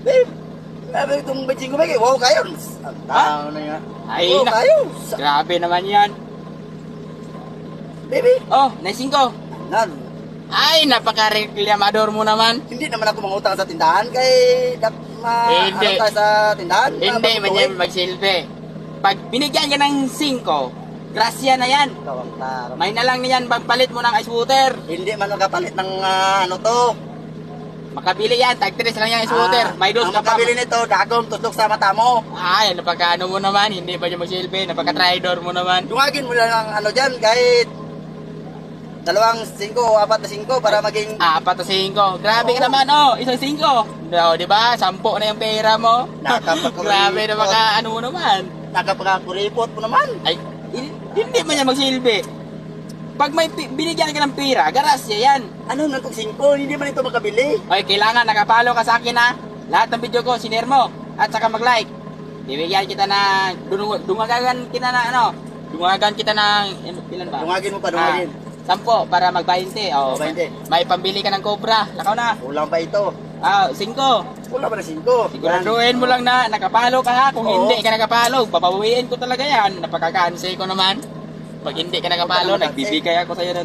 Babe, grabe itong bitching ko, babe. Wow kayo. Ang tao na yan. Ay, Wow kayo. grabe naman yan. Baby, Oh, naising ko. nan. Ay, napaka-reklamador mo naman. Hindi naman ako mangutang sa tindahan kay Hindi. ano tayo sa tindahan. Hindi man yan magsilbi. Pag binigyan ka ng 5, grasya na yan. May na lang niyan pagpalit mo ng ice water. Hindi man nagkapalit ng ano to. Makabili yan, tag 3 lang yung ice water. May dos Ang ka pa. makabili nito, dagom, tutok sa mata mo. Ay, napaka-ano mo naman, hindi ba yung magsilbi? Napaka-tridor mo naman. Tungagin mo lang ang ano dyan, kahit 2, 5 o 4 na 5 para maging 4 to 5. Grabe ka naman, oh. Isang 5. No, di ba? 10 na yung pera mo. Nakapagkuripot. Grabe na ano mo naman. nakapagkuripot mo naman. Ay, hindi man yan magsilbi. Pag may binigyan ka ng pera, garasya yan. Ano nang 5? Hindi man ito makabili. Okay, kailangan nakapalo ka sa akin ha. Lahat ng video ko, sinare mo. At saka mag-like. Bibigyan kita na, dungagan kita na ano. Dungagan kita ng, ilan ba? Tungagin mo pa, tungagin. 10 para mag-20. Oh, 20. may pambili ka ng cobra. Lakaw na. Kulang pa ito. 5. Kulang pa na 5. Siguraduhin mo lang na nakapalo ka ha. Kung Oo. hindi ka nakapalo, papawiin ko talaga yan. Napaka-cancel ko naman. Pag hindi ka nakapalo, nagbibigay ako sa'yo ng